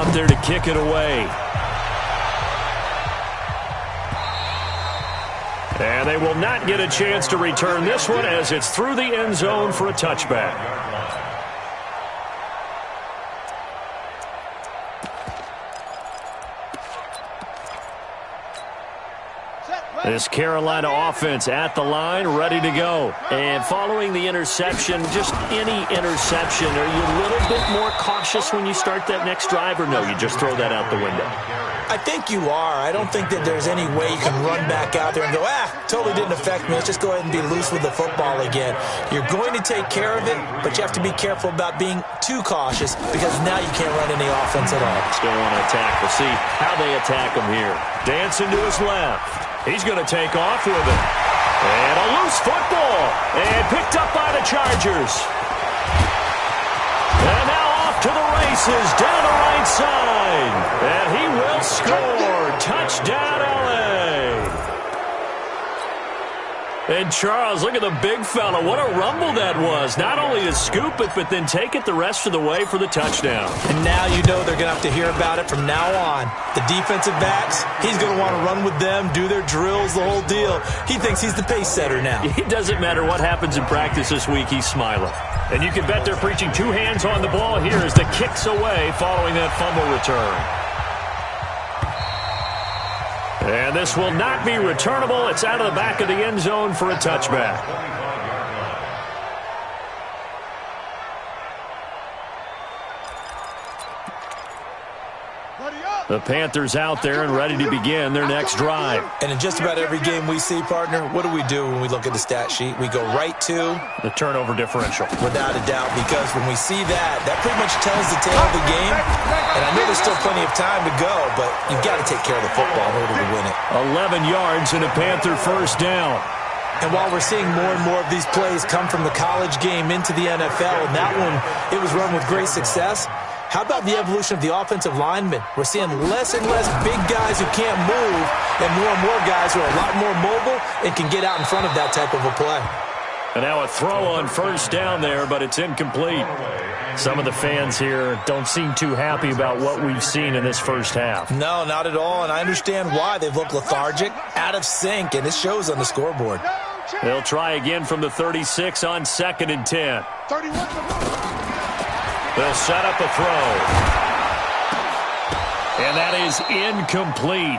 out there to kick it away. And they will not get a chance to return this one as it's through the end zone for a touchback. This Carolina offense at the line, ready to go. And following the interception, just any interception, are you a little bit more cautious when you start that next drive, or no, you just throw that out the window? I think you are. I don't think that there's any way you can run back out there and go, totally didn't affect me. Let's just go ahead and be loose with the football again. You're going to take care of it, but you have to be careful about being too cautious because now you can't run any offense at all. Still want to attack. We'll see how they attack him here. Dancing to his left. He's going to take off with it. And a loose football. And picked up by the Chargers. And now off to the races down the right side. And he will score. Touchdown, L.A. And Charles, look at the big fella. What a rumble that was. Not only to scoop it, but then take it the rest of the way for the touchdown. And now you know they're going to have to hear about it from now on. The defensive backs, he's going to want to run with them, do their drills, the whole deal. He thinks he's the pace setter now. It doesn't matter what happens in practice this week, he's smiling. And you can bet they're preaching two hands on the ball here as the kick's away following that fumble return. And this will not be returnable. It's out of the back of the end zone for a touchback. The Panthers out there and ready to begin their next drive. And in just about every game we see, partner, what do we do when we look at the stat sheet? We go right to the turnover differential. Without a doubt, because when we see that, that pretty much tells the tale of the game. And I know there's still plenty of time to go, but you've got to take care of the football in order to win it. 11 yards and a Panther first down. And while we're seeing more and more of these plays come from the college game into the NFL, and that one, it was run with great success. How about the evolution of the offensive linemen? We're seeing less and less big guys who can't move and more guys who are a lot more mobile and can get out in front of that type of a play. And now a throw on first down there, but it's incomplete. Some of the fans here don't seem too happy about what we've seen in this first half. No, not at all, and I understand why. They've looked lethargic, out of sync, and it shows on the scoreboard. They'll try again from the 36 on 2nd and 10. They'll set up a throw. And that is incomplete.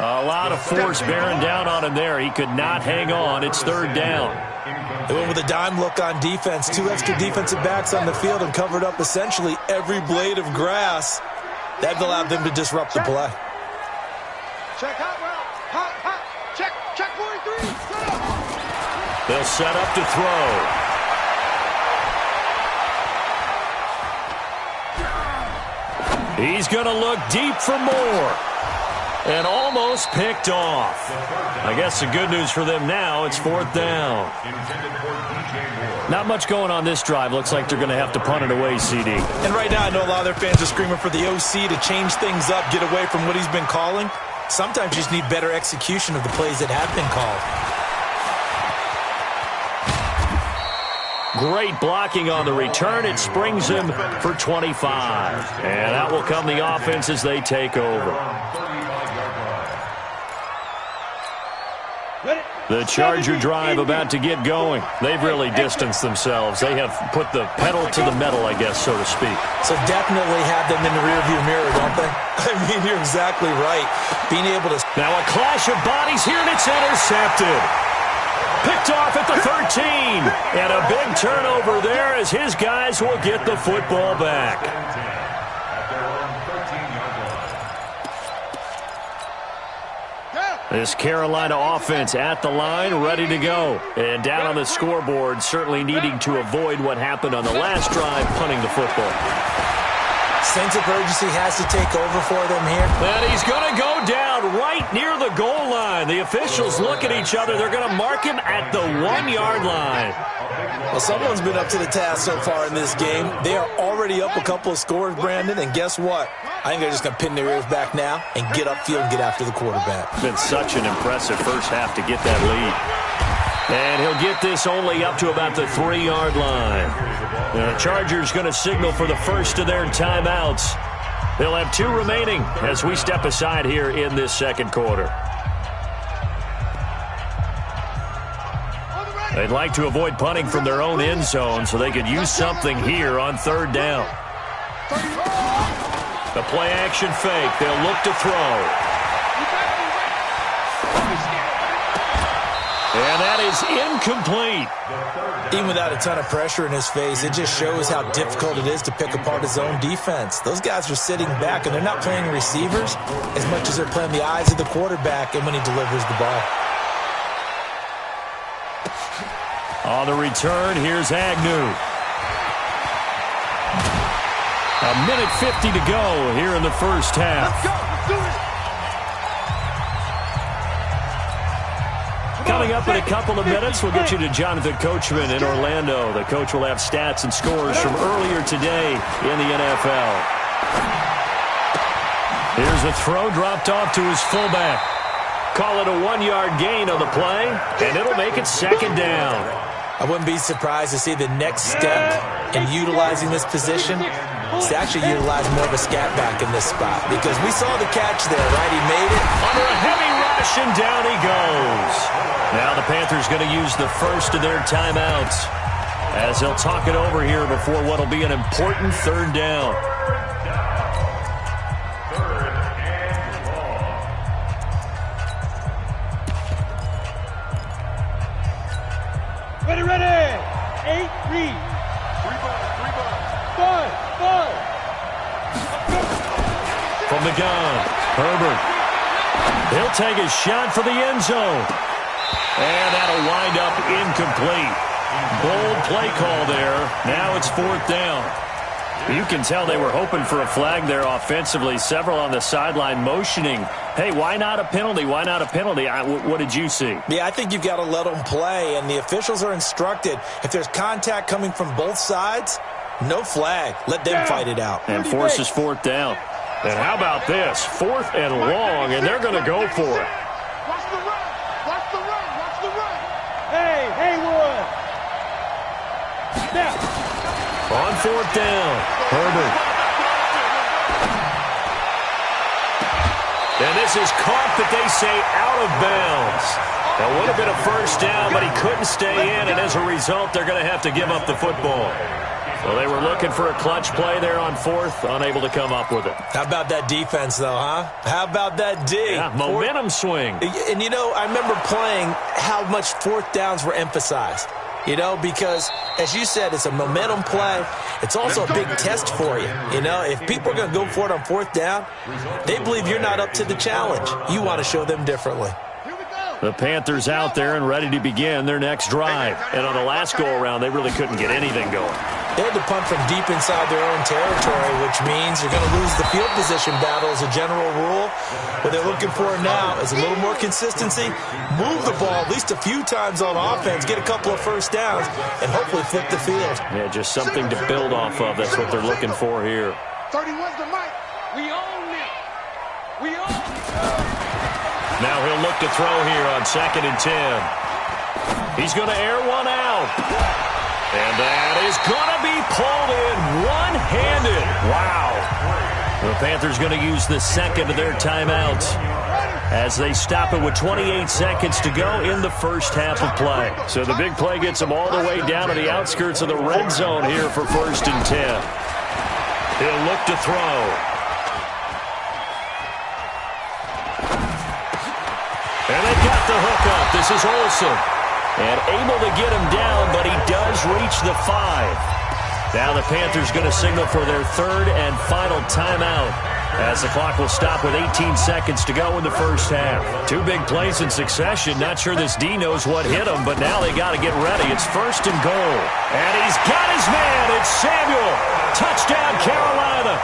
A lot of force bearing down on him there. He could not hang on. It's 3rd down. They went with a dime look on defense. 2 extra defensive backs on the field and covered up essentially every blade of grass. That allowed them to disrupt the play. Check hot route. Check 43. They'll set up to throw. He's going to look deep for more. And almost picked off. I guess the good news for them now, it's 4th down. Not much going on this drive. Looks like they're going to have to punt it away, CD. And right now I know a lot of their fans are screaming for the OC to change things up, get away from what he's been calling. Sometimes you just need better execution of the plays that have been called. Great blocking on the return. It springs him for 25. And that will come the offense as they take over. The Charger drive about to get going. They've really distanced themselves. They have put the pedal to the metal, I guess, so to speak. So definitely have them in the rearview mirror, don't they? I mean, you're exactly right. Being able to... Now a clash of bodies here, and it's intercepted. Picked off at the 13. And a big turnover there as his guys will get the football back. This Carolina offense at the line, ready to go. And down on the scoreboard, certainly needing to avoid what happened on the last drive, punting the football. Sense of urgency has to take over for them here. And he's going to go down right near the goal line. The officials look at each other. They're going to mark him at the 1-yard line. Well, someone's been up to the task so far in this game. They are already up a couple of scores, Brandon, and guess what? I think they're just going to pin their ears back now and get upfield and get after the quarterback. It's been such an impressive first half to get that lead. And he'll get this only up to about the 3-yard line. The Chargers going to signal for the first of their timeouts. They'll have 2 remaining as we step aside here in this second quarter. They'd like to avoid punting from their own end zone so they could use something here on 3rd down. The play action fake. They'll look to throw. And that is incomplete. Even without a ton of pressure in his face, it just shows how difficult it is to pick apart his own defense. Those guys are sitting back, and they're not playing receivers as much as they're playing the eyes of the quarterback and when he delivers the ball. On the return, here's Agnew. A minute 50 to go here in the first half. Let's go. Let's do it. Coming up in a couple of minutes, we'll get you to Jonathan Coachman in Orlando. The coach will have stats and scores from earlier today in the NFL. Here's a throw dropped off to his fullback. Call it a 1-yard gain on the play, and it'll make it 2nd down. I wouldn't be surprised to see the next step in utilizing this position is to actually utilize more of a scat back in this spot, because we saw the catch there, right? He made it. Under a heavy rush, and down he goes. Now the Panthers going to use the first of their timeouts as they'll talk it over here before what will be an important 3rd down. Ready, ready. 8, read. 3 balls. 5. From the gun, Herbert. He'll take a shot for the end zone. And that'll wind up incomplete. Bold play call there. Now it's 4th down. You can tell they were hoping for a flag there offensively. Several on the sideline motioning. Hey, why not a penalty? Why not a penalty? What did you see? Yeah, I think you've got to let them play, and the officials are instructed. If there's contact coming from both sides, no flag. Let them fight it out. And forces 4th down. And how about this? 4th and long, and they're going to go for it. Watch the run. Watch the run. Watch the run. Hey, Haywood. Now. On 4th down, Herbert. And this is caught, but they say out of bounds. That would have been a first down, but he couldn't stay in, and as a result, they're going to have to give up the football. So they were looking for a clutch play there on 4th, unable to come up with it. How about that defense, though, huh? How about that D? Yeah, momentum swing. And, you know, I remember playing how much 4th downs were emphasized. You know, because, as you said, it's a momentum play. It's also a big test for you. You know, if people are going to go for it on 4th down, they believe you're not up to the challenge. You want to show them differently. The Panthers out there and ready to begin their next drive. And on the last go-around, they really couldn't get anything going. They had to punt from deep inside their own territory, which means you're going to lose the field position battle as a general rule. What they're looking for now is a little more consistency, move the ball at least a few times on offense, get a couple of first downs, and hopefully flip the field. Yeah, just something to build off of. That's what they're looking for here. 31's the mic. We own it. We own it. Now he'll look to throw here on 2nd and 10. He's going to air one out. And that is going to be pulled in one-handed. Wow. The Panthers going to use the second of their timeouts as they stop it with 28 seconds to go in the first half of play. So the big play gets them all the way down to the outskirts of the red zone here for 1st and 10. He'll look to throw. And they got the hook up. This is Olsen. And able to get him down, but he does reach the 5. Now the Panthers going to signal for their 3rd and final timeout as the clock will stop with 18 seconds to go in the first half. 2 big plays in succession. Not sure this D knows what hit him, but now they got to get ready. It's 1st and goal. And he's got his man. It's Samuel. Touchdown, Carolina.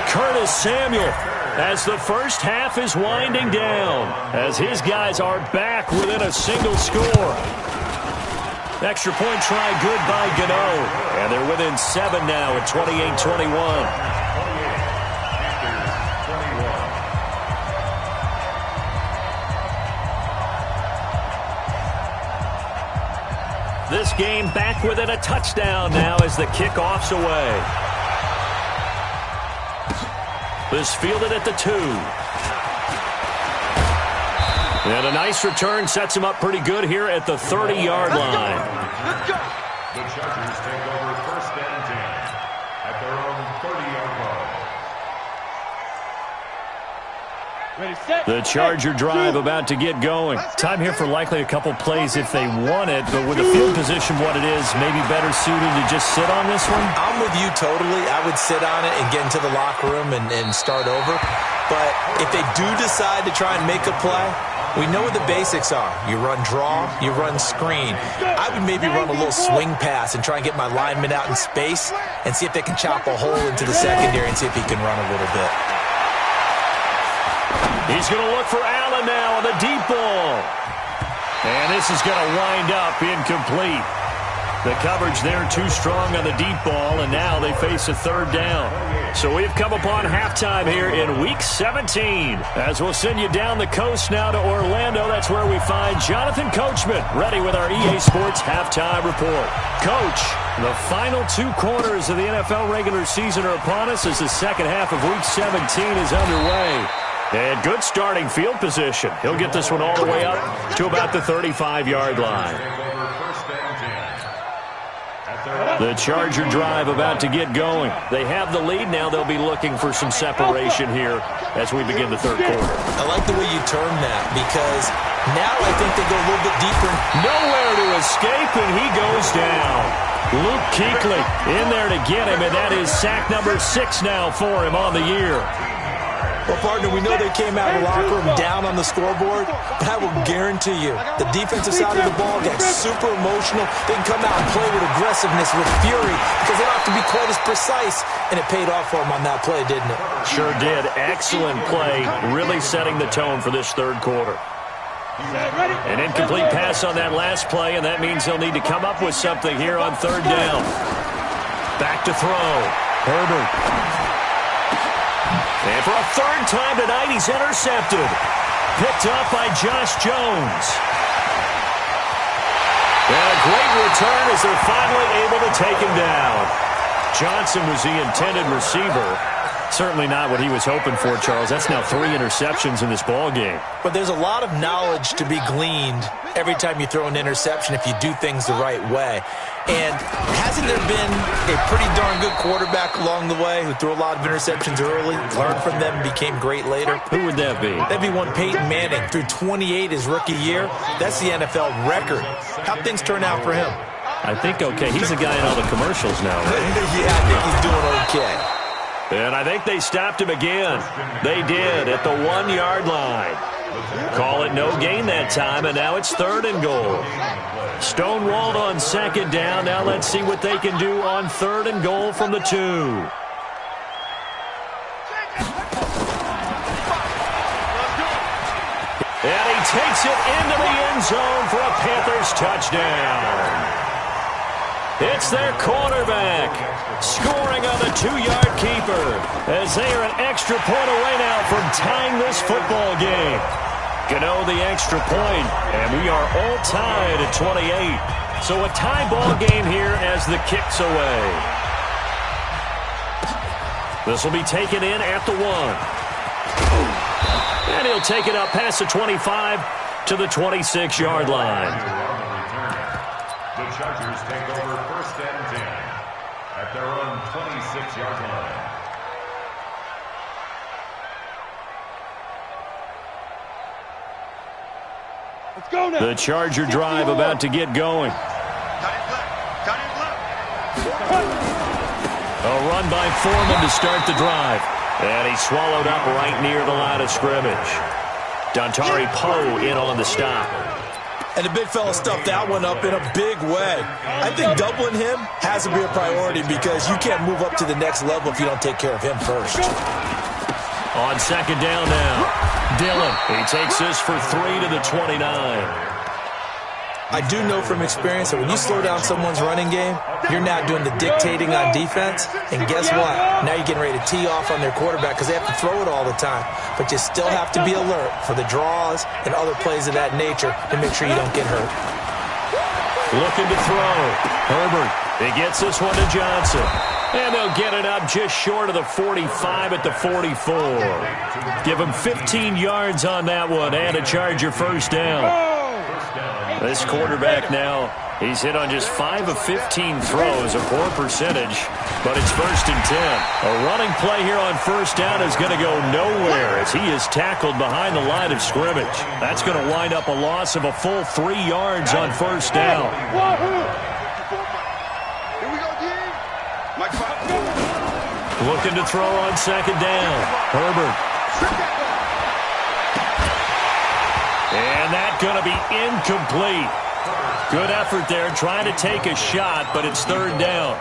Curtis Samuel. As the first half is winding down, as his guys are back within a single score. Extra point try good by Gano. And they're within 7 now at 28-21. This game back within a touchdown now as the kickoff's away. This fielded at the 2. And a nice return sets him up pretty good here at the 30-yard line. Let's go. The Chargers take over 1st and 10 at their own 30-yard line. Ready, set. The Charger drive about to get going. Time here for likely a couple plays if they want it, but with the field position what it is, maybe better suited to just sit on this one? I'm with you totally. I would sit on it and get into the locker room and start over. But if they do decide to try and make a play, we know what the basics are. You run draw, you run screen. I would maybe run a little swing pass and try and get my lineman out in space and see if they can chop a hole into the secondary and see if he can run a little bit. He's going to look for Allen now on the deep ball. And this is going to wind up incomplete. The coverage there too strong on the deep ball, and now they face a 3rd down. So we've come upon halftime here in Week 17. As we'll send you down the coast now to Orlando, that's where we find Jonathan Coachman, ready with our EA Sports Halftime Report. Coach, the final 2 quarters of the NFL regular season are upon us as the second half of Week 17 is underway. And good starting field position. He'll get this one all the way up to about the 35-yard line. The Charger drive about to get going. They have the lead now. They'll be looking for some separation here as we begin the 3rd quarter. I like the way you term that because now I think they go a little bit deeper. Nowhere to escape, and he goes down. Luke Kuechly in there to get him, and that is sack number 6 now for him on the year. Well, partner, we know they came out of the locker room down on the scoreboard, but I will guarantee you the defensive side of the ball got super emotional. They can come out and play with aggressiveness, with fury, because they don't have to be quite as precise, and it paid off for them on that play, didn't it? Sure did. Excellent play, really setting the tone for this 3rd quarter. An incomplete pass on that last play, and that means they'll need to come up with something here on 3rd down. Back to throw. Herbert. And for a 3rd time tonight, he's intercepted. Picked up by Josh Jones. And a great return as they're finally able to take him down. Johnson was the intended receiver. Certainly not what he was hoping for, Charles. That's now 3 interceptions in this ball game. But there's a lot of knowledge to be gleaned every time you throw an interception if you do things the right way. And hasn't there been a pretty darn good quarterback along the way who threw a lot of interceptions early, learned from them, and became great later? Who would that be? That'd be one Peyton Manning. Threw 28 his rookie year. That's the NFL record. How'd things turn out for him? I think okay. He's the guy in all the commercials now, right? Yeah, I think he's doing okay. And I think they stopped him again. They did at the 1-yard line. Call it no gain that time, and now it's 3rd and goal. Stonewalled on 2nd down. Now let's see what they can do on 3rd and goal from the 2. And he takes it into the end zone for a Panthers touchdown. It's their quarterback scoring on the 2-yard keeper as they are an extra point away now from tying this football game. Gano the extra point, and we are all tied at 28. So a tie ball game here as the kick's away. This will be taken in at the 1. And he'll take it up past the 25 to the 26-yard line. The Chargers take over 1st and 10 at their own 26-yard line. Let's go now. The Charger drive about to get going. A run by Foreman to start the drive. And he's swallowed up right near the line of scrimmage. Dontari Poe in on the stop. And the big fella stuffed that one up in a big way. I think doubling him has to be a priority because you can't move up to the next level if you don't take care of him first. On 2nd down now, Dillon. He takes this for 3 to the 29. I do know from experience that when you slow down someone's running game, you're now doing the dictating on defense. And guess what? Now you're getting ready to tee off on their quarterback because they have to throw it all the time. But you still have to be alert for the draws and other plays of that nature to make sure you don't get hurt. Looking to throw. Herbert. He gets this one to Johnson. And they'll get it up just short of the 45 at the 44. Give him 15 yards on that one and a Charger first down. This quarterback now, he's hit on just 5 of 15 throws, a poor percentage, but it's 1st and 10. A running play here on first down is going to go nowhere as he is tackled behind the line of scrimmage. That's going to wind up a loss of a full 3 yards on first down. Looking to throw on second down. Herbert. And that's going to be incomplete. Good effort there, trying to take a shot, but it's 3rd down.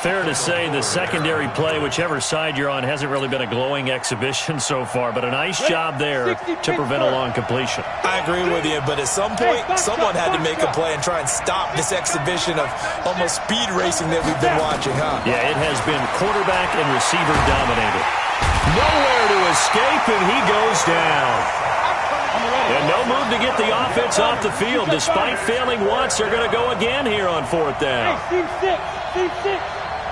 Fair to say the secondary play, whichever side you're on, hasn't really been a glowing exhibition so far, but a nice job there to prevent a long completion. I agree with you, but at some point, someone had to make a play and try and stop this exhibition of almost speed racing that we've been watching, huh? Yeah, it has been quarterback and receiver dominated. Nowhere to escape, and he goes down. And no move to get the offense off the field. Despite failing once, they're going to go again here on 4th down. Hey, Team 6.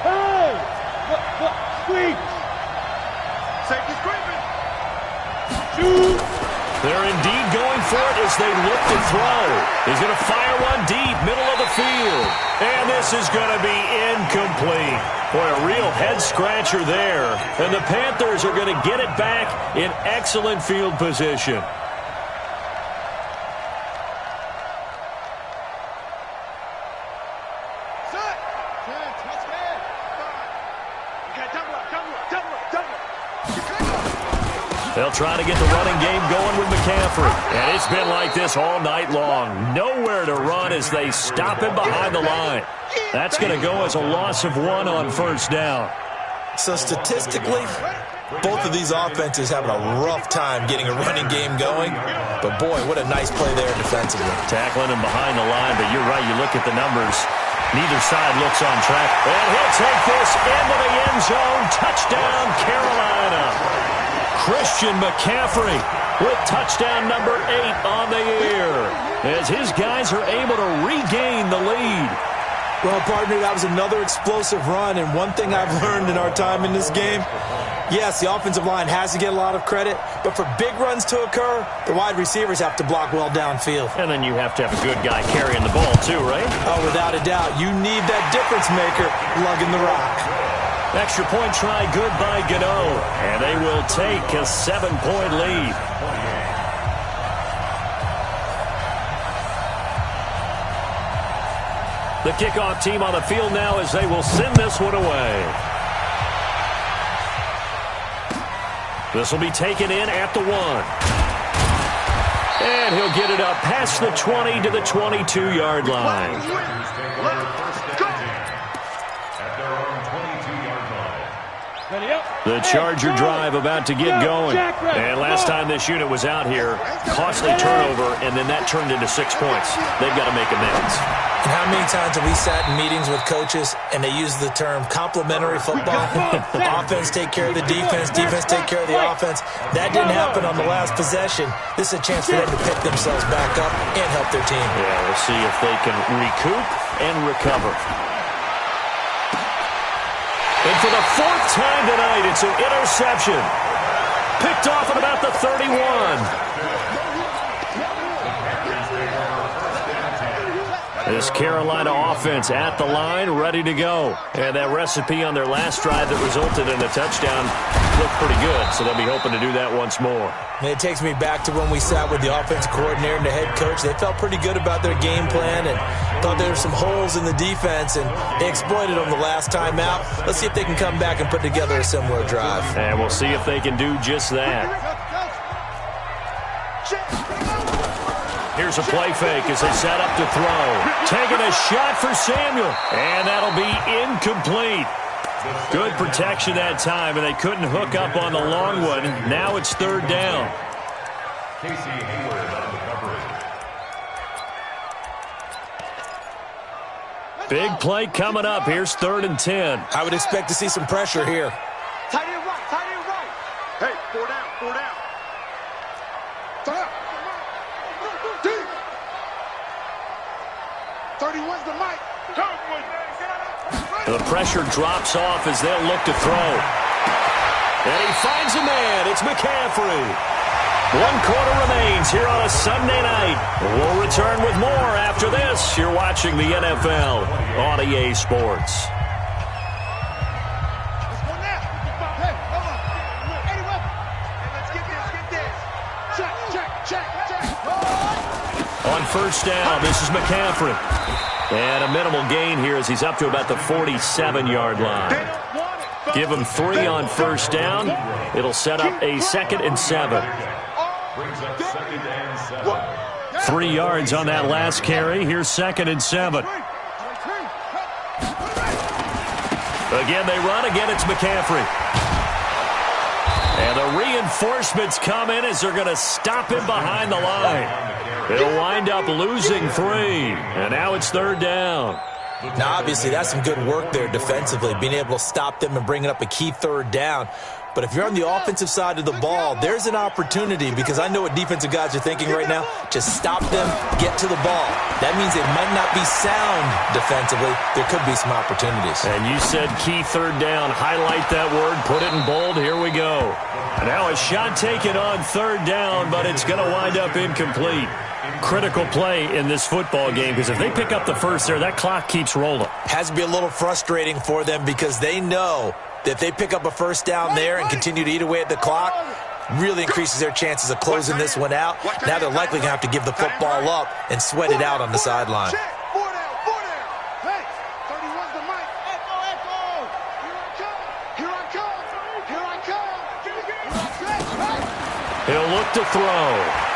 Hey! Squeeze! Safety screaming! Shoot! They're indeed going for it as they look to throw. He's going to fire one deep, middle of the field. And this is going to be incomplete. Boy, a real head-scratcher there. And the Panthers are going to get it back in excellent field position. They'll try to get the running game going with McCaffrey. And it's been like this all night long. Nowhere to run as they stop him behind the line. That's going to go as a loss of 1 on first down. So statistically, both of these offenses having a rough time getting a running game going. But boy, what a nice play there defensively. Tackling him behind the line, but you're right, you look at the numbers. Neither side looks on track. And he'll take this into the end zone. Touchdown, Carolina. Christian McCaffrey with touchdown number 8 on the year as his guys are able to regain the lead. Well, partner, that was another explosive run, and one thing I've learned in our time in this game, yes, the offensive line has to get a lot of credit, but for big runs to occur, the wide receivers have to block well downfield. And then you have to have a good guy carrying the ball too, right? Oh, without a doubt. You need that difference maker lugging the rock. Extra point try good by Gano, and they will take a 7-point lead. The kickoff team on the field now as they will send this one away. This will be taken in at the 1. And he'll get it up past the 20 to the 22-yard line. The Charger drive about to get going. And last time this unit was out here, costly turnover, and then that turned into 6 points. They've got to make amends. And how many times have we sat in meetings with coaches and they use the term complementary football? Offense take care of the defense, defense take care of the offense. That didn't happen on the last possession. This is a chance for them to pick themselves back up and help their team. Yeah, we'll see if they can recoup and recover. And for the 4th time tonight, it's an interception. Picked off at about the 31. This Carolina offense at the line, ready to go. And that recipe on their last drive that resulted in a touchdown looked pretty good, so they'll be hoping to do that once more. And it takes me back to when we sat with the offensive coordinator and the head coach. They felt pretty good about their game plan and thought there were some holes in the defense, and they exploited them the last time out. Let's see if they can come back and put together a similar drive. And we'll see if they can do just that. Here's a play fake as they set up to throw. Taking a shot for Samuel. And that'll be incomplete. Good protection that time, and they couldn't hook up on the long one. Now it's 3rd down. Casey Hayward on the coverage. Big play coming up. Here's 3rd and 10. I would expect to see some pressure here. Tight end right, tight end right. Hey, 4 down, 4 down. Turn up. 31's the mic. The pressure drops off as they'll look to throw. And he finds a man. It's McCaffrey. 1 quarter remains here on a Sunday night. We'll return with more after this. You're watching the NFL on EA Sports. On first down, this is McCaffrey. And a minimal gain here as he's up to about the 47-yard line. Give him 3 on first down. It'll set up a 2nd and 7. 3 yards on that last carry. Here's 2nd and 7. Again, they run. Again, it's McCaffrey. And the reinforcements come in as they're going to stop him behind the line. They'll wind up losing 3. And now it's 3rd down. Now, obviously, that's some good work there defensively, being able to stop them and bringing up a key 3rd down. But if you're on the offensive side of the ball, there's an opportunity, because I know what defensive guys are thinking right now. Just stop them, get to the ball. That means they might not be sound defensively. There could be some opportunities. And you said key 3rd down. Highlight that word. Put it in bold. Here we go. Now a shot taken on 3rd down, but it's going to wind up incomplete. Critical play in this football game, because if they pick up the first there, that clock keeps rolling. Has to be a little frustrating for them, because they know that if they pick up a first down there and continue to eat away at the clock, really increases their chances of closing this one out. Now they're likely going to have to give the football up and sweat it out on the sideline. He'll look to throw.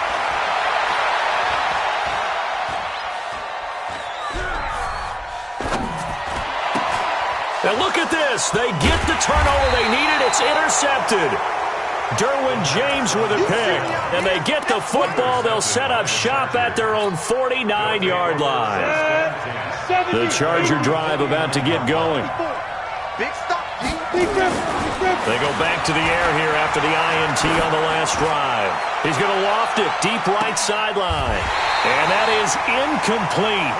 And look at this. They get the turnover they needed. It's intercepted. Derwin James with a pick. And they get the football. They'll set up shop at their own 49-yard line. The Charger drive about to get going. They go back to the air here after the INT on the last drive. He's going to loft it deep right sideline. And that is incomplete.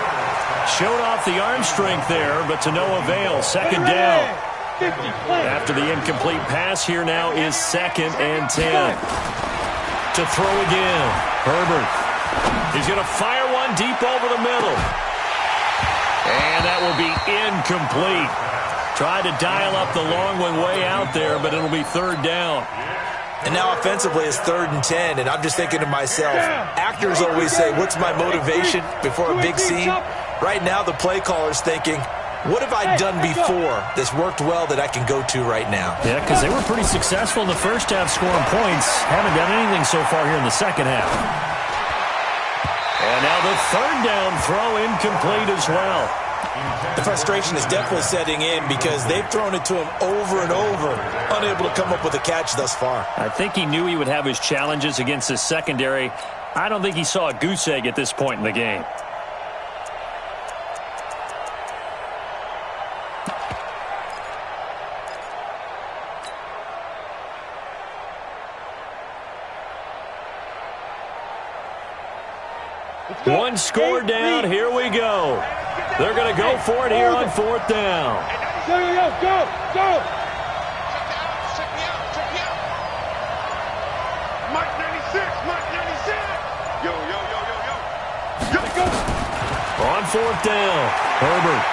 Showed off the arm strength there, but to no avail. 2nd down. After the incomplete pass, here now is 2nd and 10. To throw again. Herbert. He's going to fire one deep over the middle. And that will be incomplete. Tried to dial up the long one way out there, but it'll be 3rd down. And now offensively it's 3rd and 10, and I'm just thinking to myself, actors always say, what's my motivation before a big scene? Right now the play caller's thinking, what have I done before that's worked well that I can go to right now? Yeah, because they were pretty successful in the first half scoring points. Haven't done anything so far here in the second half. And now the 3rd down throw incomplete as well. The frustration is definitely setting in, because they've thrown it to him over and over, unable to come up with a catch thus far. I think he knew he would have his challenges against his secondary. I don't think he saw a goose egg at this point in the game. One score down. Here we go. They're going to go for it here on 4th down. Go, go, go, go. Check me out. Mike 96, Mike 96. Yo. Go. On 4th down, Herbert.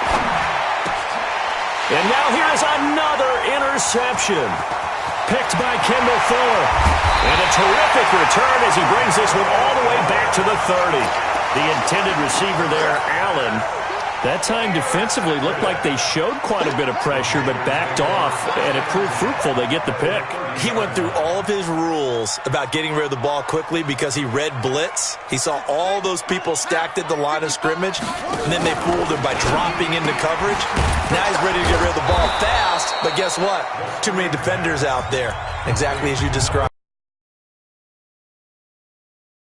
And now here's another interception. Picked by Kendall Fuller. And a terrific return as he brings this one all the way back to the 30. The intended receiver there, Allen, that time defensively looked like they showed quite a bit of pressure but backed off, and it proved fruitful. They get the pick. He went through all of his rules about getting rid of the ball quickly because he read blitz. He saw all those people stacked at the line of scrimmage, and then they fooled him by dropping into coverage. Now he's ready to get rid of the ball fast, but guess what? Too many defenders out there, exactly as you described.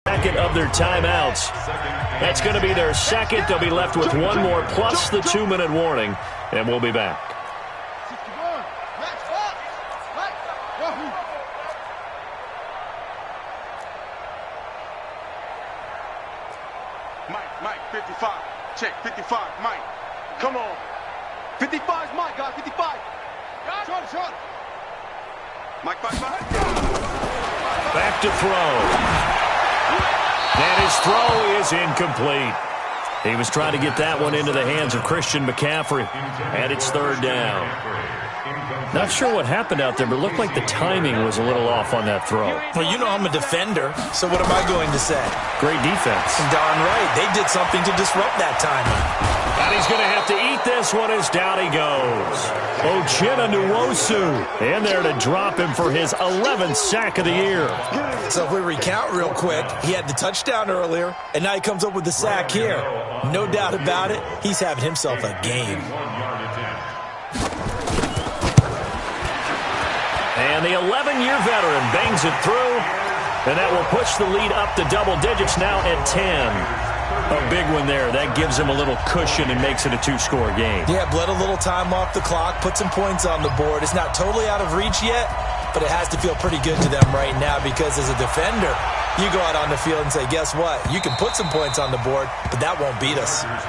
Second of their timeouts. That's going to be their second. They'll be left with one more plus the 2-minute warning, and we'll be back. Mike, 55. Check, 55, Mike. Come on. 55 is Mike, guys. 55. Short. Mike, 5. Back to throw. And his throw is incomplete. He was trying to get that one into the hands of Christian McCaffrey. And it's third down. Not sure what happened out there, but it looked like the timing was a little off on that throw. Well, you know I'm a defender, so what am I going to say? Great defense. Darn right. They did something to disrupt that timing. And he's going to have to eat this one as down he goes. Uchenna Nwosu in there to drop him for his 11th sack of the year. So if we recount real quick, he had the touchdown earlier, and now he comes up with the sack here. No doubt about it, he's having himself a game. And the 11-year veteran bangs it through, and that will push the lead up to double digits now at 10. A big one there. That gives him a little cushion and makes it a two-score game. Yeah, bled a little time off the clock, put some points on the board. It's not totally out of reach yet, but it has to feel pretty good to them right now because as a defender, you go out on the field and say, guess what? You can put some points on the board, but that won't beat us. Let's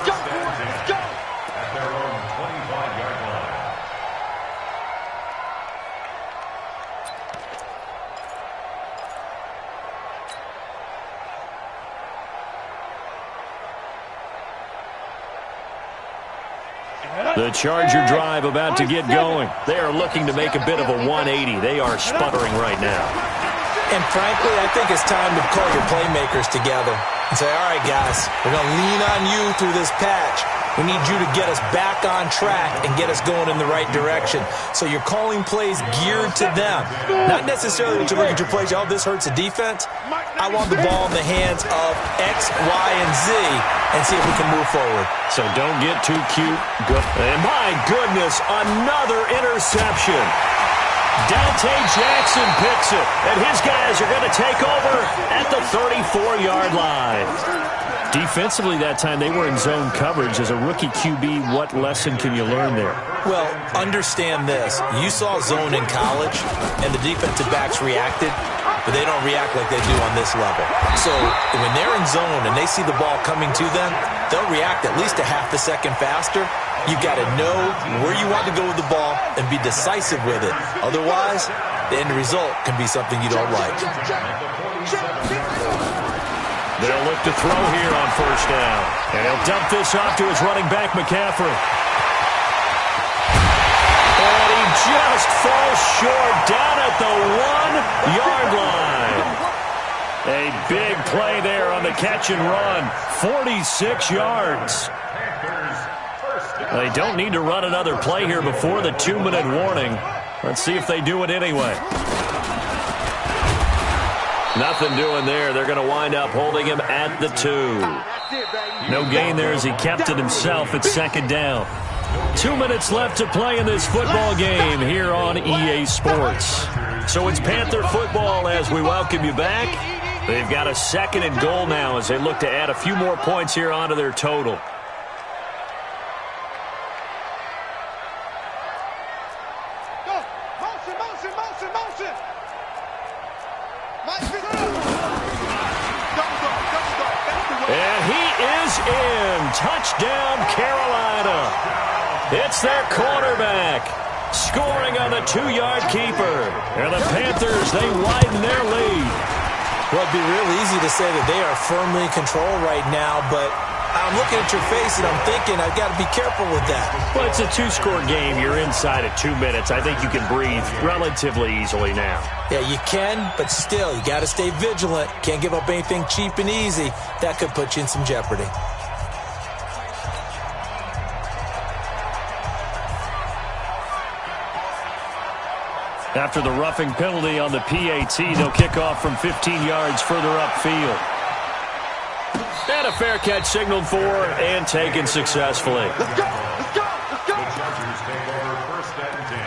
go. Let's go. At their own 25-yard line. The Charger drive about to get going. They are looking to make a bit of a 180. They are sputtering right now. And frankly, I think it's time to call your playmakers together and say, all right, guys, we're going to lean on you through this patch. We need you to get us back on track and get us going in the right direction. So you're calling plays geared to them. Not necessarily that you look at your plays, oh, this hurts the defense. I want the ball in the hands of X, Y, and Z and see if we can move forward. So don't get too cute. Good. And my goodness, another interception. Dante Jackson picks it, and his guys are going to take over at the 34-yard line. Defensively that time, they were in zone coverage. As a rookie QB, what lesson can you learn there? Well, understand this. You saw zone in college, and the defensive backs reacted, but they don't react like they do on this level. So when they're in zone and they see the ball coming to them, they'll react at least a half a second faster. You've got to know where you want to go with the ball and be decisive with it. Otherwise, the end result can be something you don't like. They'll look to throw here on first down. And he'll dump this off to his running back, McCaffrey. And he just falls short down at the 1-yard line. A big play there on the catch and run. 46 yards. They don't need to run another play here before the 2-minute warning. Let's see if they do it anyway. Nothing doing there. They're going to wind up holding him at the 2. No gain there as he kept it himself at second down. 2 minutes left to play in this football game here on EA Sports. So it's Panther football as we welcome you back. They've got a 2nd and goal now as they look to add a few more points here onto their total. And he is in. Touchdown, Carolina. It's their quarterback scoring on the 2-yard keeper. And the Panthers, they widen their lead. Well, it'd be real easy to say that they are firmly in control right now, but I'm looking at your face and I'm thinking I've got to be careful with that. Well, it's a 2-score game. You're inside at 2 minutes. I think you can breathe relatively easily now. Yeah, you can, but still, you got to stay vigilant. Can't give up anything cheap and easy. That could put you in some jeopardy. After the roughing penalty on the PAT, they'll kick off from 15 yards further upfield. And a fair catch signaled for and taken successfully. Let's go. Let's go. Let's go. The Chargers take over first and 10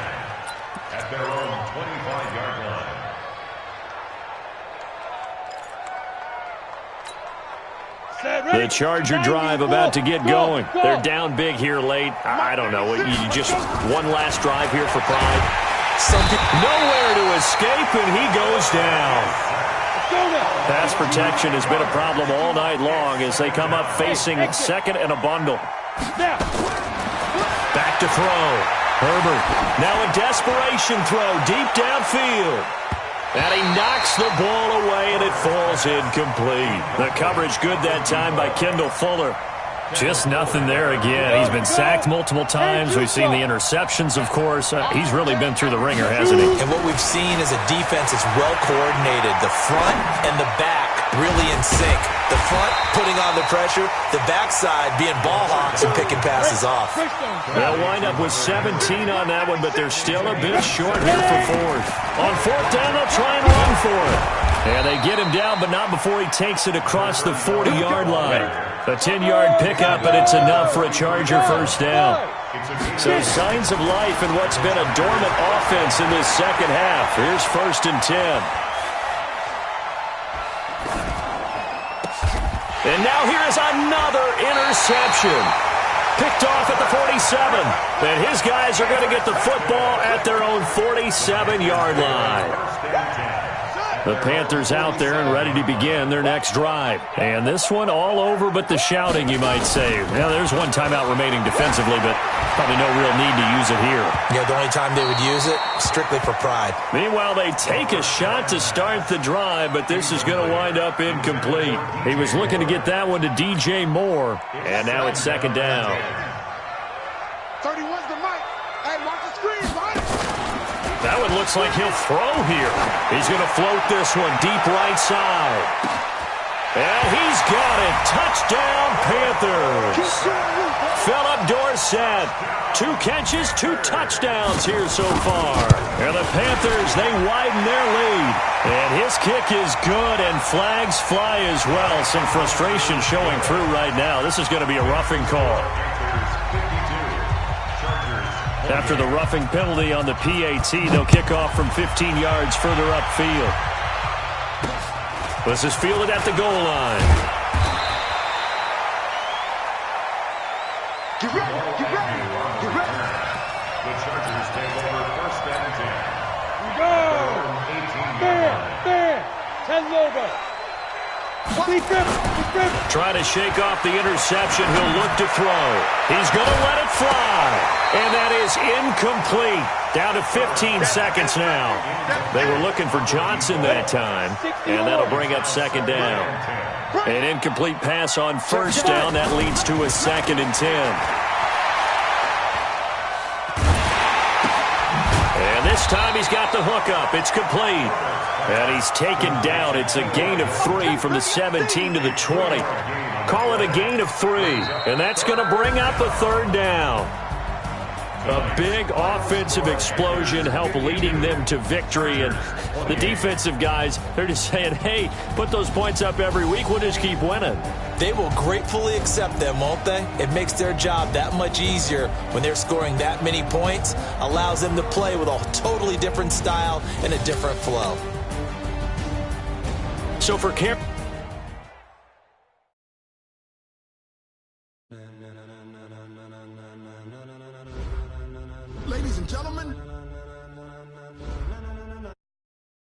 at their own 25-yard line. The Charger drive about to get going. They're down big here late. I don't know. You just one last drive here for pride. Nowhere to escape, and he goes down. Pass protection has been a problem all night long as they come up facing second and a bundle. Back to throw. Herbert, now a desperation throw deep downfield. And he knocks the ball away, and it falls incomplete. The coverage good that time by Kendall Fuller. Just nothing there again. He's been sacked multiple times. We've seen the interceptions, of course. He's really been through the ringer, hasn't he? And what we've seen is a defense that's well coordinated. The front and the back really in sync. The front putting on the pressure, the backside being ball hawks and picking passes off. They'll wind up with 17 on that one, but they're still a bit short here for fourth. On fourth down, they'll try and run for it. And they get him down, but not before he takes it across the 40-yard line. A 10-yard pickup, and it's enough for a Charger first down. So signs of life in what's been a dormant offense in this second half. Here's 1st and 10. And now here is another interception. Picked off at the 47. And his guys are going to get the football at their own 47-yard line. The Panthers out there and ready to begin their next drive. And this one all over but the shouting, you might say. Now, there's one timeout remaining defensively, but probably no real need to use it here. Yeah, the only time they would use it, strictly for pride. Meanwhile, they take a shot to start the drive, but this is going to wind up incomplete. He was looking to get that one to DJ Moore, and now it's 2nd down. 31's the mic. Hey, watch the screen, right? That one looks like he'll throw here. He's going to float this one deep right side. And he's got it. Touchdown, Panthers. Philip Dorsett. 2 catches, 2 touchdowns here so far. And the Panthers, they widen their lead. And his kick is good, and flags fly as well. Some frustration showing through right now. This is going to be a roughing call. After the roughing penalty on the PAT, they'll kick off from 15 yards further upfield. This is fielded at the goal line. Get ready, get ready, get ready. The Chargers take over 1st and 10. Go! 18 There! 10 over. Trying to shake off the interception. He'll look to throw. He's going to let it fly. And that is incomplete. Down to 15 seconds now. They were looking for Johnson that time. And that'll bring up 2nd down. An incomplete pass on 1st down. That leads to a 2nd and 10. And this time he's got the hook up. It's complete. And he's taken down. It's a gain of 3 from the 17 to the 20. Call it a gain of 3. And that's going to bring up a 3rd down. A big offensive explosion helped leading them to victory. And the defensive guys, they're just saying, hey, put those points up every week. We'll just keep winning. They will gratefully accept them, won't they? It makes their job that much easier when they're scoring that many points. Allows them to play with a totally different style and a different flow. So for Ladies and gentlemen,